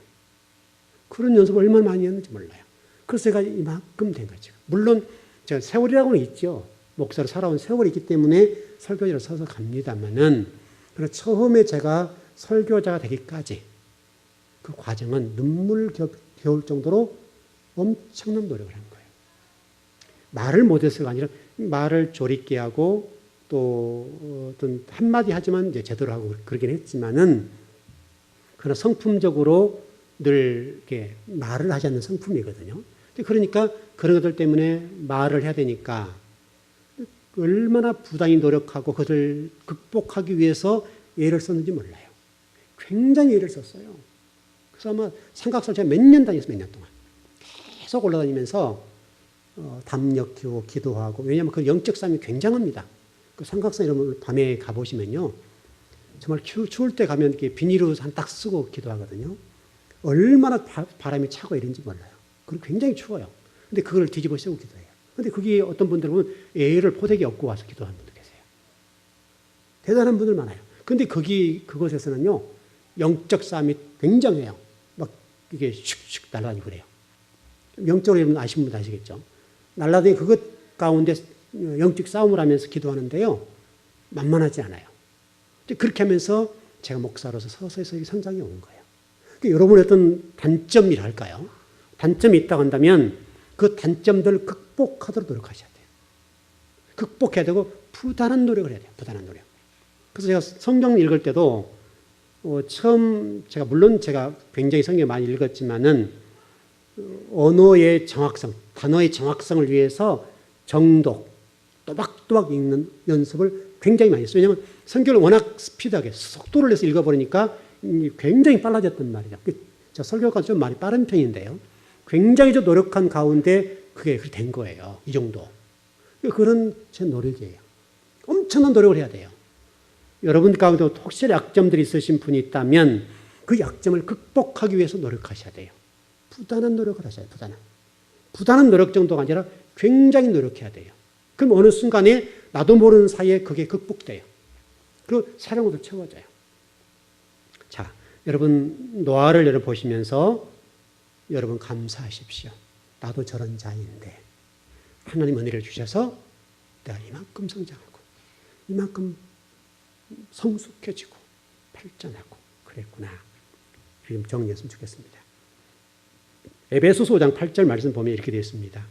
그런 연습을 얼마나 많이 했는지 몰라요. 그래서 제가 이만큼 된 거죠. 물론 제가 세월이라고는 있죠. 목사로 살아온 세월이 있기 때문에 설교자로 서서 갑니다만은 그러나 처음에 제가 설교자가 되기까지 그 과정은 눈물겨울 정도로 엄청난 노력을 한 거예요. 말을 못해서가 아니라 말을 조리게 하고 또 어떤 한마디 하지만 이제 제대로 하고 그러긴 했지만은 그러나 성품적으로 늘 이렇게 말을 하지 않는 성품이거든요. 그러니까 그런 것들 때문에 말을 해야 되니까 얼마나 부단히 노력하고 그것을 극복하기 위해서 애를 썼는지 몰라요. 굉장히 애를 썼어요. 그래서 아마 삼각산 제가 몇 년 다녔어요. 몇 년 동안. 계속 올라다니면서 담력 키우고 기도하고, 왜냐하면 그 영적 싸움이 굉장합니다. 그 삼각산 이런 밤에 가보시면요. 정말 추울 때 가면 이렇게 비닐로 딱 쓰고 기도하거든요. 얼마나 바람이 차고 이런지 몰라요. 그리고 굉장히 추워요. 근데 그걸 뒤집어 쓰고 기도해요. 근데 그게 어떤 분들은 애를 포대기 업고 와서 기도하는 분들 계세요. 대단한 분들 많아요. 근데 그곳에서는요, 영적 싸움이 굉장해요. 막 이게 슉슉 날아다니고 그래요. 영적으로 여러분 아시는 분 아시겠죠? 날아다니는 그것 가운데 영적 싸움을 하면서 기도하는데요, 만만하지 않아요. 그렇게 하면서 제가 목사로서 서서히 성장이 온 거예요. 그러니까 여러분의 어떤 단점이랄까요? 단점이 있다고 한다면 그 단점들을 극복하도록 노력하셔야 돼요. 극복해야 되고 부단한 노력을 해야 돼요. 부단한 노력. 그래서 제가 성경 읽을 때도 처음 물론 제가 굉장히 성경 많이 읽었지만은 언어의 정확성, 단어의 정확성을 위해서 정독, 또박또박 읽는 연습을 굉장히 많이 했어요. 왜냐하면 성경을 워낙 스피드하게 속도를 내서 읽어버리니까 굉장히 빨라졌단 말이죠. 저 설교가 좀 많이 빠른 편인데요. 굉장히 좀 노력한 가운데 그게 된 거예요. 이 정도. 그런 제 노력이에요. 엄청난 노력을 해야 돼요. 여러분 가운데 혹시 약점들이 있으신 분이 있다면 그 약점을 극복하기 위해서 노력하셔야 돼요. 부단한 노력을 하셔야 돼요. 부단한 노력 정도가 아니라 굉장히 노력해야 돼요. 그럼 어느 순간에 나도 모르는 사이에 그게 극복돼요. 그리고 사랑으로 채워져요. 자, 여러분 노아를 여러분 보시면서 여러분 감사하십시오. 나도 저런 자인데 하나님 은혜를 주셔서 내가 이만큼 성장하고 이만큼 성숙해지고 발전하고 그랬구나. 지금 정리했으면 좋겠습니다. 에베소서 5장 8절 말씀 보면 이렇게 되어 있습니다.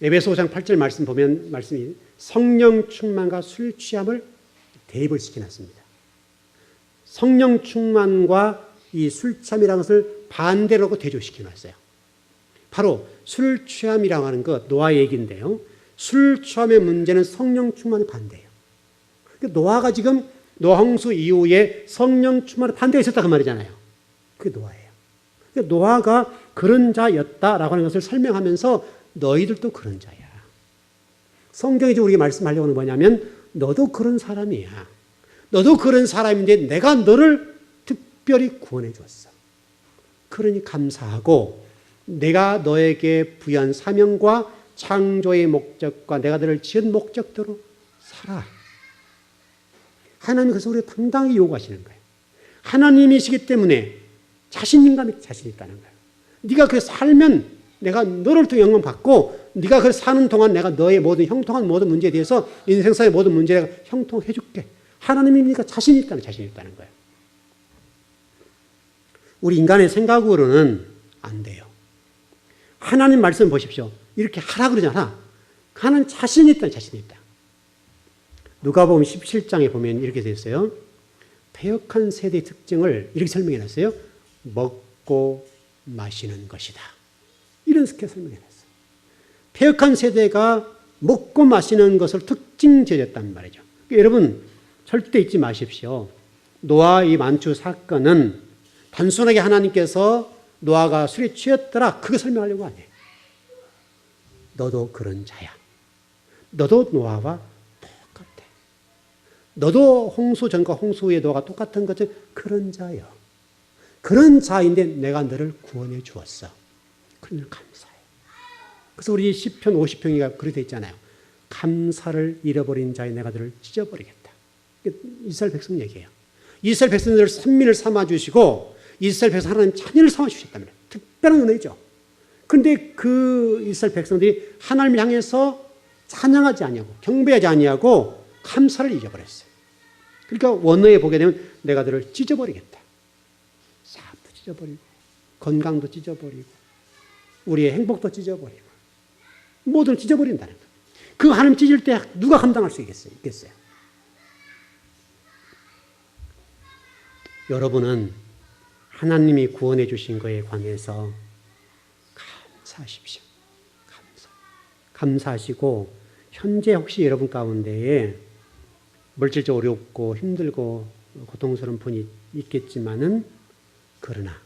에베소 5장 8절 말씀 보면 말씀이 성령 충만과 술 취함을 대입을 시켜놨습니다. 성령 충만과 이 술 취함이라는 것을 반대로 하고 대조시켜놨어요. 바로 술 취함이라고 하는 것 노아 얘기인데요. 술 취함의 문제는 성령 충만의 반대예요. 노아가 지금 노홍수 이후에 성령 충만의 반대가 있었다 그 말이잖아요. 그게 노아예요. 노아가 그런 자였다라고 하는 것을 설명하면서 너희들도 그런 자야. 성경이 우리에게 말씀하려고 하는 뭐냐면 너도 그런 사람이야. 너도 그런 사람인데 내가 너를 특별히 구원해 주었어. 그러니 감사하고 내가 너에게 부여한 사명과 창조의 목적과 내가 너를 지은 목적대로 살아. 하나님이 그래서 우리가 당당히 요구하시는 거예요. 하나님이시기 때문에 자신감이 자신 있다는 거예요. 네가 그렇게 살면 내가 너를 통해 영광 받고 네가 그렇게 사는 동안 내가 너의 모든 형통한 모든 문제에 대해서 인생사의 모든 문제에 내가 형통해 줄게. 하나님이니까 자신 있다는 거예요. 우리 인간의 생각으로는 안 돼요. 하나님 말씀 보십시오. 이렇게 하라 그러잖아. 하나님 자신 있다. 누가복음 17장에 보면 이렇게 되어 있어요. 패역한 세대의 특징을 이렇게 설명해 놨어요. 먹고 마시는 것이다. 이런 식으로 설명해 놨어요. 패역한 세대가 먹고 마시는 것을 특징 지어졌단 말이죠. 그러니까 여러분 절대 잊지 마십시오. 노아 이 만추 사건은 단순하게 하나님께서 노아가 술에 취했더라 그거 설명하려고 아니에요. 너도 그런 자야. 너도 노아와 똑같아. 너도 홍수 전과 홍수 후의 노아가 똑같은 것은 그런 자예요. 그런 자인데 내가 너를 구원해 주었어. 그러면 감사해. 그래서 우리 시편 50편이가 그렇게 돼 있잖아요. 감사를 잃어버린 자의 내가 너를 찢어버리겠다. 이스라엘 백성 얘기예요. 이스라엘 백성들을 선민을 삼아주시고 이스라엘 백성 하나님 자녀를 삼아주셨다면 특별한 은혜죠. 그런데 그 이스라엘 백성들이 하나님을 향해서 찬양하지 아니하고 경배하지 아니하고 감사를 잊어버렸어요. 그러니까 원어에 보게 되면 내가 너를 찢어버리겠다. 사업도 찢어버리고 건강도 찢어버리고 우리의 행복도 찢어버리고 모든 찢어버린다는 거예요. 그 하나님 찢을 때 누가 감당할 수 있겠어요? 여러분은 하나님이 구원해 주신 것에 관해서 감사하십시오. 감사하시고 현재 혹시 여러분 가운데에 물질적으로 어렵고 힘들고 고통스러운 분이 있겠지만은 그러나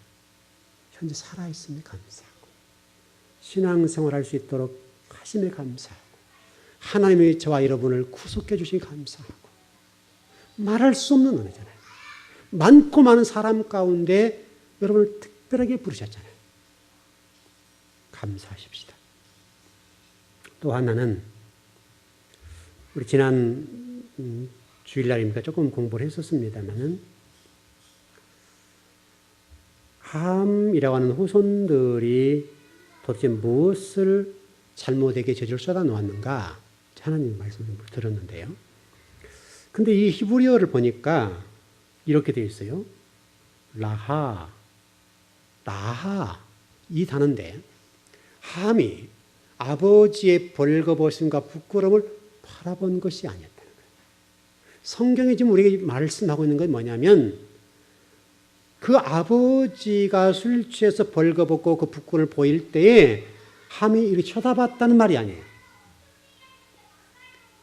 현재 살아있음에 감사하고 신앙생활 할 수 있도록 하심에 감사하고 하나님이 저와 여러분을 구속해 주시니 감사하고 말할 수 없는 은혜잖아요. 많고 많은 사람 가운데 여러분을 특별하게 부르셨잖아요. 감사하십시다. 또 하나는 우리 지난 주일날이니까 조금 공부를 했었습니다만은 함이라고 하는 후손들이 도대체 무엇을 잘못되게 죄를 쏟아 놓았는가 하나님 말씀을 들었는데요. 근데 이 히브리어를 보니까 이렇게 되어 있어요. 라하, 나하 이 단어인데 함이 아버지의 벌거벗음과 부끄러움을 바라본 것이 아니었다는 거예요. 성경이 지금 우리에게 말씀하고 있는 건 뭐냐면 그 아버지가 술 취해서 벌거벗고 그 부끄러움을 보일 때에 함이 이렇게 쳐다봤다는 말이 아니에요.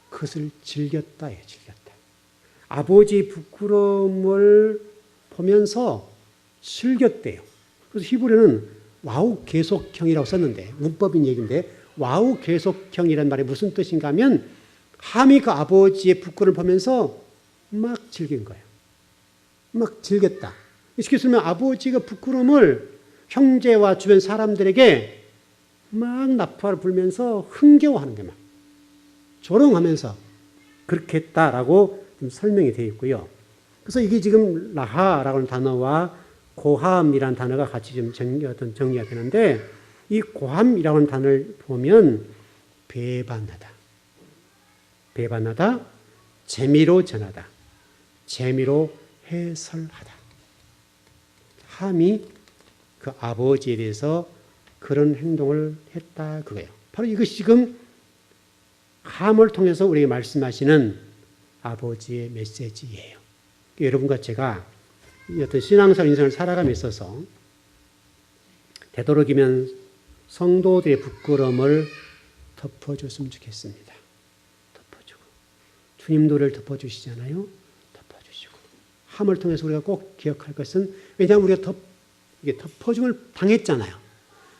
그것을 즐겼다예요. 즐겼다. 아버지의 부끄러움을 보면서 즐겼대요. 그래서 히브리어는 와우 계속형이라고 썼는데 문법인 얘기인데 와우 계속형이란 말이 무슨 뜻인가 하면 함이 그 아버지의 부끄러움을 보면서 막 즐긴 거예요. 막 즐겼다. 쉽게 쓰면 아버지가 부끄러움을 형제와 주변 사람들에게 막 나팔을 불면서 흥겨워하는 게 막 조롱하면서 그렇게 했다라고 좀 설명이 되어 있고요. 그래서 이게 지금 라하라고 하는 단어와 고함이라는 단어가 같이 좀 정리가 되는데 이 고함이라고 하는 단어를 보면 배반하다, 배반하다, 재미로 전하다, 재미로 해설하다. 함이 그 아버지에 대해서 그런 행동을 했다 그거예요. 바로 이것이 지금 함을 통해서 우리에게 말씀하시는 아버지의 메시지예요. 여러분과 제가 어떤 신앙생활 인생을 살아감에 있어서 되도록이면 성도들의 부끄러움을 덮어줬으면 좋겠습니다. 덮어주고 주님도 우리를 덮어주시잖아요. 덮어주시고 함을 통해서 우리가 꼭 기억할 것은 왜냐하면 우리가 덮어줌을 당했잖아요.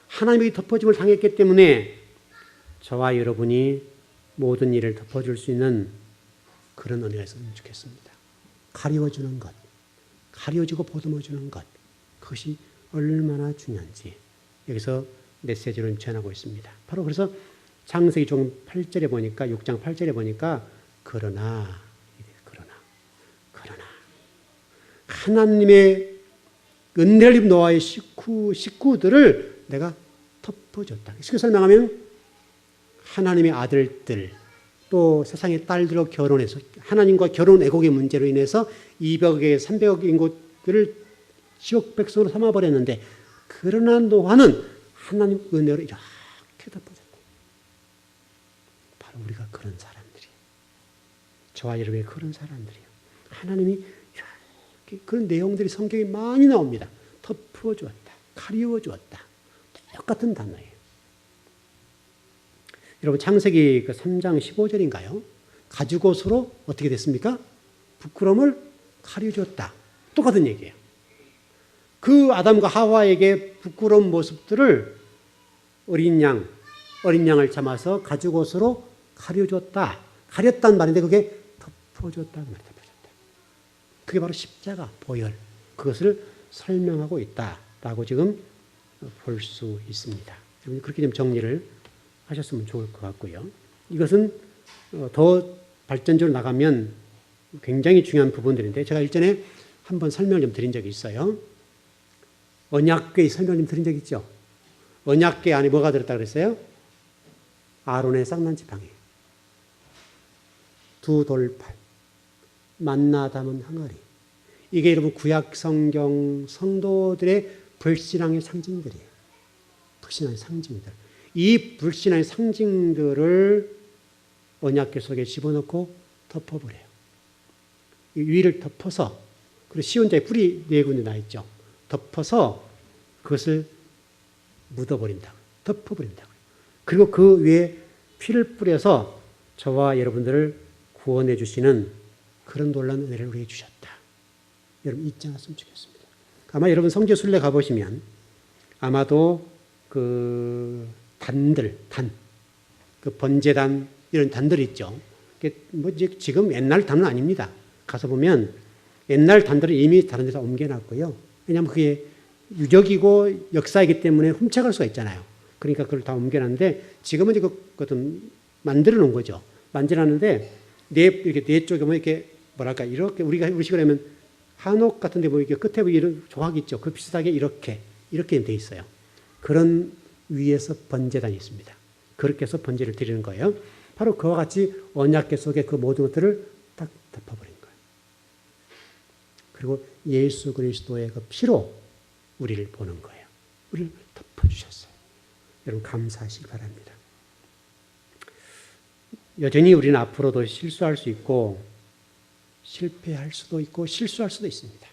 하나님이 덮어줌을 당했기 때문에 저와 여러분이 모든 일을 덮어줄 수 있는 그런 은혜가 있으면 좋겠습니다. 가리워주는 것, 가려주고 보듬어주는 것, 그것이 얼마나 중요한지 여기서 메시지로 전하고 있습니다. 바로 그래서 창세기 8절에 보니까 6장 8절에 보니까 그러나 하나님의 은혜를 입은 노아의 식구들을 내가 덮어줬다. 쉽게 설명하면 하나님의 아들들 또 세상의 딸들과 결혼해서 하나님과 결혼 애곡의 문제로 인해서 200억에 300억 인구들을 지옥 백성으로 삼아버렸는데 그러나 노아는 하나님 은혜로 이렇게 덮어줬다. 바로 우리가 그런 사람들이에요. 저와 여러분이 그런 사람들이에요. 하나님이 그런 내용들이 성경에 많이 나옵니다. 덮어주었다. 가리워주었다. 똑같은 단어예요. 여러분 창세기 3장 15절인가요? 가죽옷으로 어떻게 됐습니까? 부끄러움을 가려줬다. 똑같은 얘기예요. 그 아담과 하와에게 부끄러운 모습들을 어린 양을 잡아서 가죽옷으로 가려줬다. 가렸단 말인데 그게 덮어줬다는 말이에요. 덮어줬다. 그게 바로 십자가, 보혈. 그것을 설명하고 있다라고 지금 볼 수 있습니다. 그렇게 좀 정리를 하셨으면 좋을 것 같고요. 이것은 더 발전적으로 나가면 굉장히 중요한 부분들인데 제가 일전에 한번 설명을 좀 드린 적이 있어요. 언약궤 설명 좀 드린 적 있죠? 언약궤 안에 뭐가 들었다고 그랬어요? 아론의 쌍난 지팡이, 두 돌팔, 만나 담은 항아리. 이게 여러분 구약 성경 성도들의 불신앙의 상징들이에요. 불신앙의 상징들. 이 불신앙의 상징들을 언약궤 속에 집어넣고 덮어버려요. 위를 덮어서 그리고 시온자의 뿔이 4군데 나 있죠. 덮어서 그것을 묻어버린다. 덮어버린다. 그리고 그 위에 피를 뿌려서 저와 여러분들을 구원해 주시는 그런 놀라운 은혜를 우리에게 주셨다. 여러분 잊지 않았으면 좋겠습니다. 아마 여러분 성지순례 가보시면 아마도 그 그 번제단 이런 단들 있죠. 뭐 지금 옛날 단은 아닙니다. 가서 보면 옛날 단들은 이미 다른 데서 옮겨놨고요. 왜냐하면 그게 유적이고 역사이기 때문에 훔쳐갈 수가 있잖아요. 그러니까 그걸 다 옮겨놨는데 지금은 그것은 만들어 놓은 거죠. 만들어놨는데 이렇게 네 쪽에 뭐 이렇게 뭐랄까 이렇게 우리 식으로 하면 한옥 같은데 뭐 이렇게 끝에 뭐 이런 조각 있죠. 그 비슷하게 이렇게 돼 있어요. 그런 위에서 번제단이 있습니다. 그렇게 해서 번제를 드리는 거예요. 바로 그와 같이 언약궤 속에 그 모든 것들을 딱 덮어버린 거예요. 그리고 예수 그리스도의 그 피로 우리를 보는 거예요. 우리를 덮어주셨어요. 여러분 감사하시기 바랍니다. 여전히 우리는 앞으로도 실수할 수 있고 실패할 수도 있고 실수할 수도 있습니다.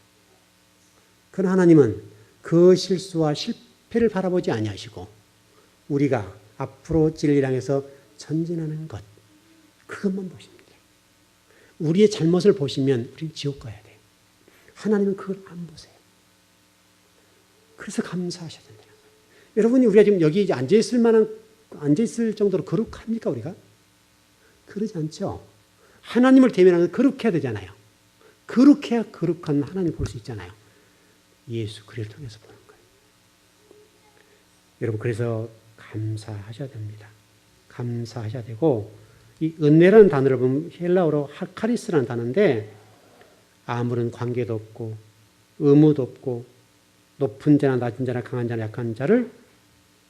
그러나 하나님은 그 실수와 실패를 바라보지 아니하시고 우리가 앞으로 진리를 향해서 전진하는 것 그것만 보십니다. 우리의 잘못을 보시면 우리는 지옥 가야 돼요. 하나님은 그걸 안 보세요. 그래서 감사하셔야 된다는 거예요. 여러분이 우리가 지금 여기 앉아있을 정도로 거룩합니까 우리가? 그러지 않죠. 하나님을 대면하면 거룩해야 되잖아요. 거룩해야 거룩한 하나님 볼 수 있잖아요. 예수 그리스도를 통해서 보는 거예요. 여러분 그래서 감사하셔야 됩니다. 감사하셔야 되고 이 은혜라는 단어를 보면 헬라어로 하카리스라는 단어인데 아무런 관계도 없고 의무도 없고 높은 자나 낮은 자나 강한 자나 약한 자를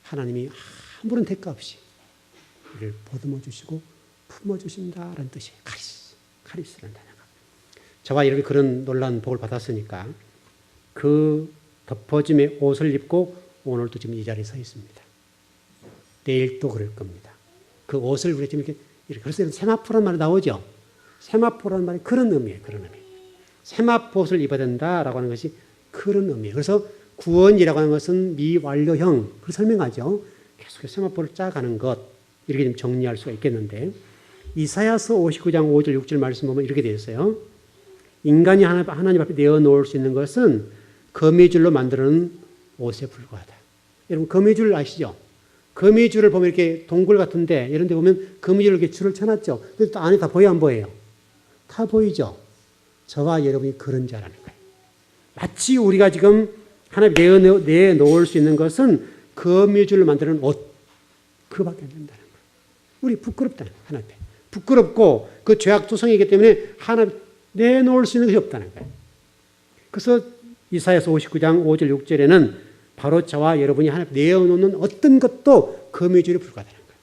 하나님이 아무런 대가 없이 우리를 보듬어 주시고 품어 주신다라는 뜻이에요. 카리스라는 단어가. 저와 여러분이 그런 놀라운 복을 받았으니까 그 덮어짐의 옷을 입고 오늘도 지금 이 자리에 서 있습니다. 내일 또 그럴 겁니다. 그 옷을 우리가 지금 이렇게 그래서 세마포라는 말이 나오죠. 세마포라는 말이 그런 의미예요. 그런 의미. 세마포옷을 입어야 된다라고 하는 것이 그런 의미예요. 그래서 구원이라고 하는 것은 미완료형 그걸 설명하죠. 계속 세마포를 짜가는 것 이렇게 좀 정리할 수가 있겠는데 이사야서 59장 5절 6절 말씀 보면 이렇게 되어 있어요. 인간이 하나님 앞에 내어놓을 수 있는 것은 거미줄로 만드는 옷에 불과하다. 여러분 거미줄 아시죠? 거미줄을 보면 이렇게 동굴 같은데 이런 데 보면 거미줄을 이렇게 줄을 쳐놨죠. 그래서 안에 다 보여 안 보여요? 다 보이죠? 저와 여러분이 그런 자라는 거예요. 마치 우리가 지금 하나님 내놓을 수 있는 것은 거미줄로 만드는 옷 그밖에 안 된다는 거예요. 우리 부끄럽다는 거예요. 하나님 앞에. 부끄럽고 그 죄악 투성이기 때문에 하나님 내놓을 수 있는 것이 없다는 거예요. 그래서 이사야서 59장 5절 6절에는 바로 저와 여러분이 하나님 내어놓는 어떤 것도 거미줄에 불과하다는 거예요.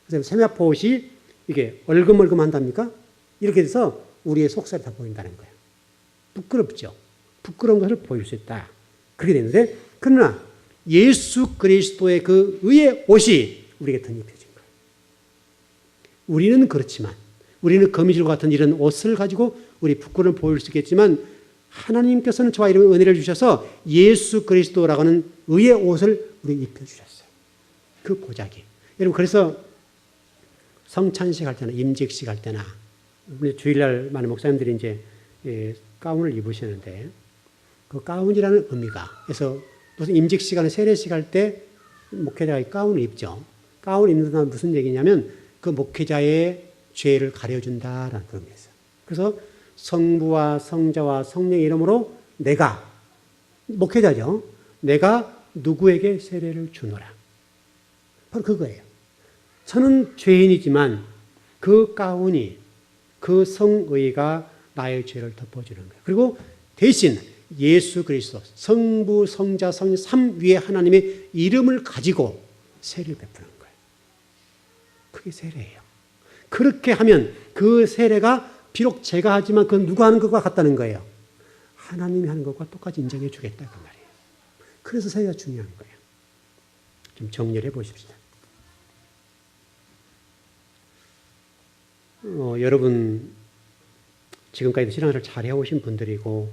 그래서 세마포 옷이 이게 얼금얼금 한답니까? 이렇게 돼서 우리의 속살이 다 보인다는 거예요. 부끄럽죠. 부끄러운 것을 보일 수 있다. 그렇게 되는데 그러나 예수 그리스도의 그 의의 옷이 우리에게 덧입혀진 거예요. 우리는 그렇지만 우리는 거미줄 같은 이런 옷을 가지고 우리 부끄러움을 보일 수 있겠지만 하나님께서는 저와 이런 은혜를 주셔서 예수 그리스도라고 하는 의의 옷을 우리에게 입혀주셨어요. 그 보자기. 여러분 그래서 성찬식 할 때나 임직식 할 때나 주일날 많은 목사님들이 이제 가운을 입으시는데 그 가운이라는 의미가 그래서 무슨 임직 시간에 세례식 할 때 목회자가 가운을 입죠. 가운을 입는 건 무슨 얘기냐면 그 목회자의 죄를 가려준다라는 그런 게 있어요. 그래서 성부와 성자와 성령의 이름으로 내가 목회자죠. 내가 누구에게 세례를 주노라. 바로 그거예요. 저는 죄인이지만 그 가운이 그 성의가 나의 죄를 덮어주는 거예요. 그리고 대신 예수 그리스도 성부 성자 성령 삼위의 하나님의 이름을 가지고 세례를 베푸는 거예요. 그게 세례예요. 그렇게 하면 그 세례가 비록 제가 하지만 그건 누가 하는 것과 같다는 거예요. 하나님이 하는 것과 똑같이 인정해 주겠다 그 말이에요. 그래서 세례가 중요한 거예요. 좀 정리를 해보십시다. 여러분 지금까지 신앙을 잘해 오신 분들이고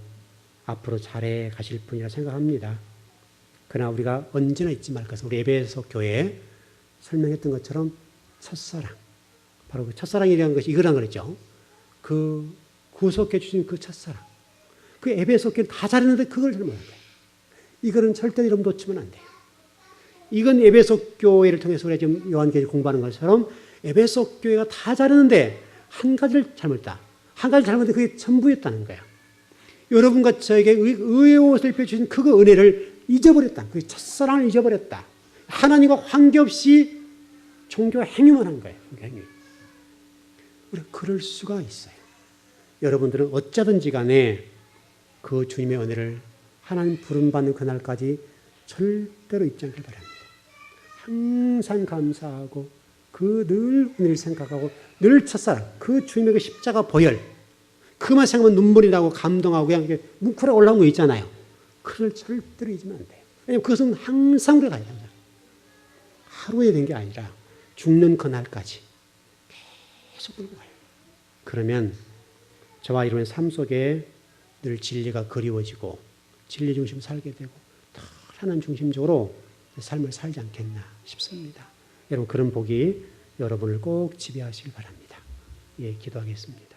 앞으로 잘해 가실 분이라 생각합니다. 그러나 우리가 언제나 잊지 말 것은 우리 에베소 교회에 설명했던 것처럼 첫사랑, 바로 그 첫사랑이라는 것이 이거란 거죠. 그 구속해 주신 그 첫사랑. 그 에베소 교회는 다 잘했는데 그걸 잘못한 거예요. 이거는 절대 이름 놓치면 안 돼요. 이건 에베소 교회를 통해서 우리가 지금 요한계시록 공부하는 것처럼 에베소 교회가 다 잘하는데 한 가지를 잘못했다. 한 가지를 잘못했는데 그게 전부였다는 거야. 여러분과 저에게 의의 옷을 입혀주신 그 은혜를 잊어버렸다. 그 첫사랑을 잊어버렸다. 하나님과 관계없이 종교 행위만 한 거예요. 종교 행위. 우리가 그럴 수가 있어요. 여러분들은 어쩌든지 간에 그 주님의 은혜를 하나님 부름받는 그날까지 절대로 잊지 않길 바랍니다. 항상 감사하고 그 늘 은혜를 생각하고 늘 첫사랑, 그 주님의 그 십자가 보혈, 그만 생각하면 눈물이 나고 감동하고 그냥 이렇게 뭉클하게 올라온 거 있잖아요. 그걸 절대로 잊으면 안 돼요. 왜냐하면 그것은 항상 우리가 가야 됩니다. 하루에 된 게 아니라 죽는 그날까지 계속 끌고 가요. 그러면 저와 여러분의 삶 속에 늘 진리가 그리워지고 진리 중심 살게 되고 더 하나님 중심적으로 삶을 살지 않겠나 싶습니다. 여러분 그런 복이 여러분을 꼭 지배하시길 바랍니다. 예, 기도하겠습니다.